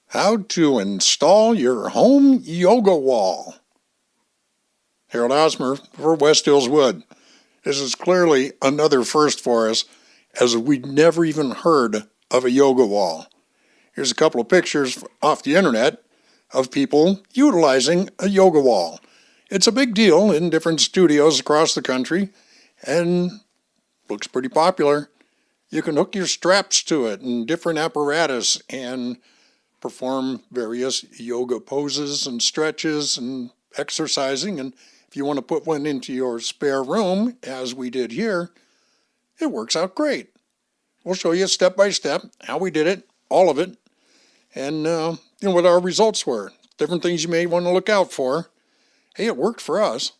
How to install your home yoga wall. Harold Osmer for West Hills Wood. This is clearly another first for us, as we'd never even heard of a yoga wall. Here's a couple of pictures off the internet of people utilizing a yoga wall. It's a big deal in different studios across the country and looks pretty popular. You can hook your straps to it and different apparatus and perform various yoga poses and stretches and exercising. And if you want to put one into your spare room, as we did here, it works out great. We'll show you step by step how we did it, all of it, and what our results were. Different things you may want to look out for. Hey, it worked for us.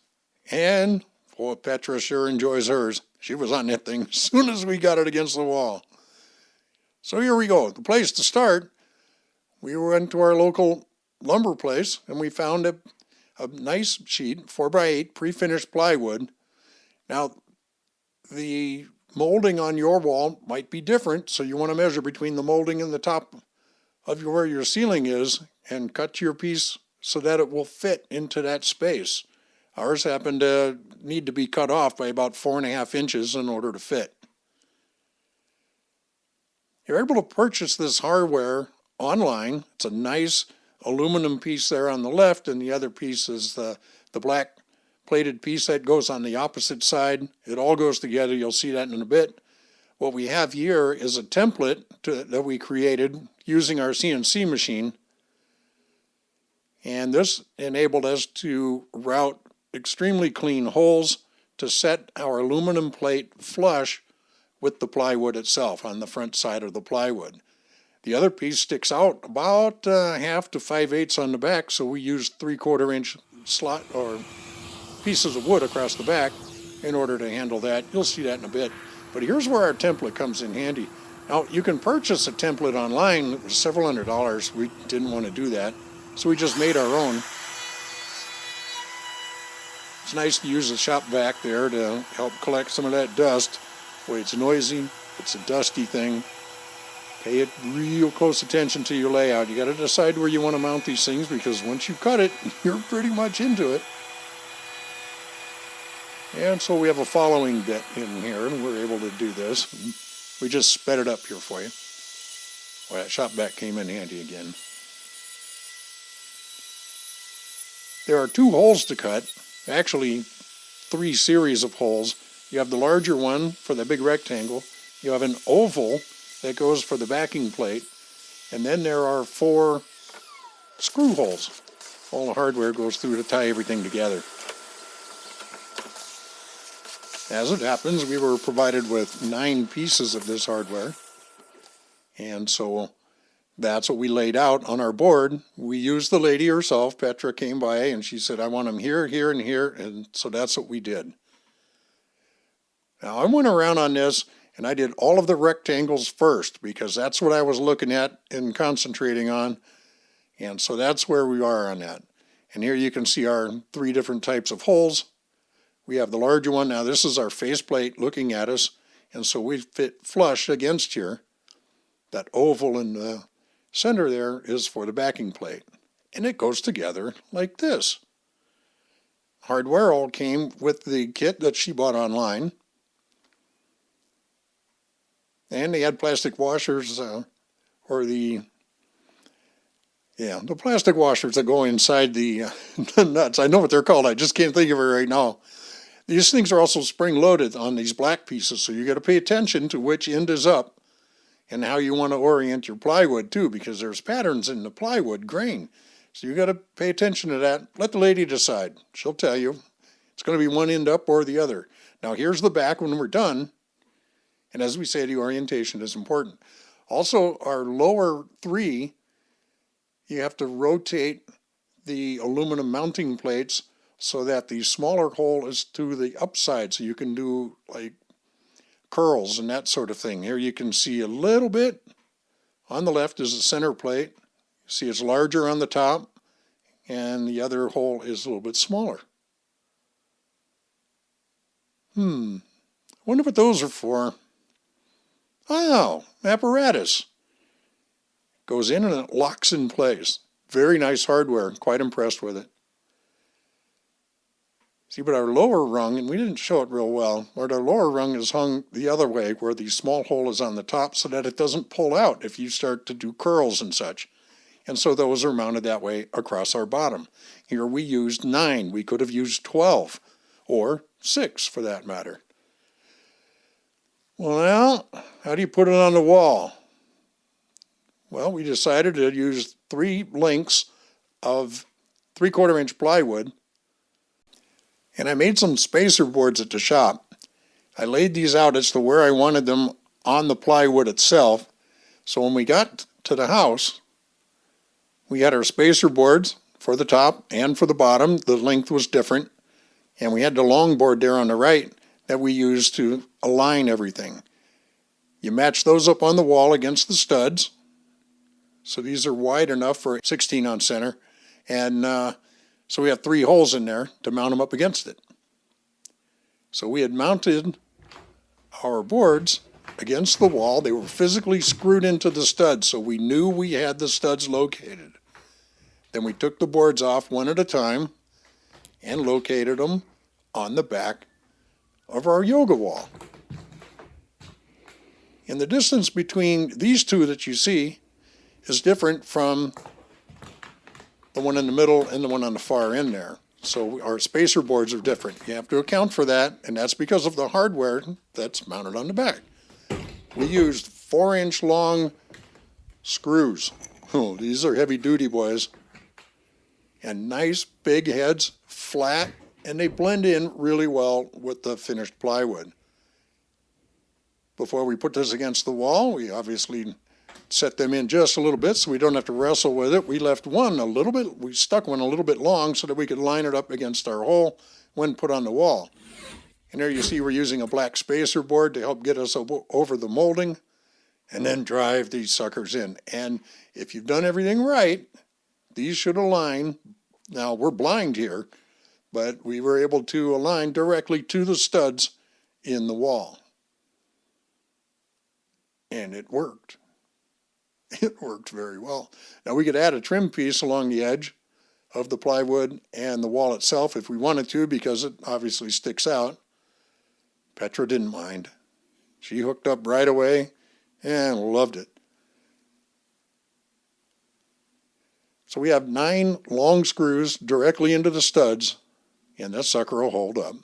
And boy, Petra sure enjoys hers. She was on that thing as soon as we got it against the wall. So here we go. The place to start, we went to our local lumber place and we found a nice sheet, 4x8 pre-finished plywood. Now, the molding on your wall might be different, so you want to measure between the molding and the top of where your ceiling is and cut your piece so that it will fit into that space. Ours happened to need to be cut off by about 4.5 inches in order to fit. You're able to purchase this hardware online. It's a nice aluminum piece there on the left, and the other piece is the black plated piece that goes on the opposite side. It all goes together. You'll see that in a bit. What we have here is a template that we created using our CNC machine, and this enabled us to route extremely clean holes to set our aluminum plate flush with the plywood itself on the front side of the plywood. The other piece sticks out about 1/2 to 5/8 on the back, so we used 3/4 inch slot or pieces of wood across the back in order to handle that. You'll see that in a bit. But here's where our template comes in handy. Now, you can purchase a template online. It was several $100s. We didn't want to do that, so we just made our own. It's nice to use the shop vac there to help collect some of that dust. Boy, it's noisy. It's a dusty thing. Pay it real close attention to your layout. You got to decide where you want to mount these things, because once you cut it, you're pretty much into it. And so we have a following bit in here, and we're able to do this. We just sped it up here for you. Well, that shop vac came in handy again. There are 2 holes to cut. Actually, 3 series of holes. You have the larger one for the big rectangle. You have an oval that goes for the backing plate. And then there are 4 screw holes. All the hardware goes through to tie everything together. As it happens, we were provided with 9 pieces of this hardware. And so that's what we laid out on our board. We used the lady herself. Petra came by and she said, I want them here, here, and here. And so that's what we did. Now, I went around on this and I did all of the rectangles first, because that's what I was looking at and concentrating on. And so that's where we are on that. And here you can see our 3 different types of holes. We have the larger one. Now, this is our faceplate looking at us. And so we fit flush against here. That oval in the center there is for the backing plate. And it goes together like this. Hardware all came with the kit that she bought online. And they had plastic washers, the plastic washers that go inside the nuts. I know what they're called. I just can't think of it right now. These things are also spring-loaded on these black pieces, so you got to pay attention to which end is up and how you want to orient your plywood too, because there's patterns in the plywood grain. So you got to pay attention to that. Let the lady decide. She'll tell you. It's going to be one end up or the other. Now, here's the back when we're done. And as we say, the orientation is important. Also, our lower 3, you have to rotate the aluminum mounting plates so that the smaller hole is to the upside, so you can do like curls and that sort of thing. Here you can see a little bit. On the left is the center plate. You see it's larger on the top, and the other hole is a little bit smaller. Wonder what those are for. Oh, apparatus. Goes in and it locks in place. Very nice hardware. Quite impressed with it. See, but our lower rung, and we didn't show it real well, but our lower rung is hung the other way where the small hole is on the top so that it doesn't pull out if you start to do curls and such. And so those are mounted that way across our bottom. Here we used 9. We could have used 12 or 6 for that matter. Well, how do you put it on the wall? Well, we decided to use 3 lengths of 3/4 inch plywood. And I made some spacer boards at the shop. I laid these out as to where I wanted them on the plywood itself. So when we got to the house, we had our spacer boards for the top and for the bottom. The length was different. And we had the long board there on the right that we used to align everything. You match those up on the wall against the studs. So these are wide enough for 16 on center. And so we have 3 holes in there to mount them up against it. So we had mounted our boards against the wall. They were physically screwed into the studs, so we knew we had the studs located. Then we took the boards off one at a time and located them on the back of our yoga wall. And the distance between these two that you see is different from the one in the middle and the one on the far end there. So our spacer boards are different. You have to account for that, and that's because of the hardware that's mounted on the back. We used 4-inch long screws. Oh, these are heavy duty, boys. And nice big heads, flat, and they blend in really well with the finished plywood. Before we put this against the wall, we obviously set them in just a little bit so we don't have to wrestle with it. We left one a little bit, we stuck one a little bit long so that we could line it up against our hole when put on the wall. And there you see we're using a black spacer board to help get us over the molding and then drive these suckers in. And if you've done everything right, these should align. Now we're blind here, but we were able to align directly to the studs in the wall. And it worked. It worked very well. Now we could add a trim piece along the edge of the plywood and the wall itself if we wanted to, because it obviously sticks out. Petra didn't mind. She hooked up right away and loved it. So we have 9 long screws directly into the studs, and that sucker will hold up.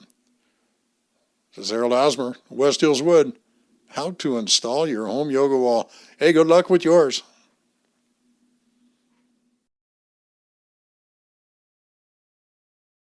This is Harold Osmer, West Hills Wood. How to install your home yoga wall. Hey, good luck with yours.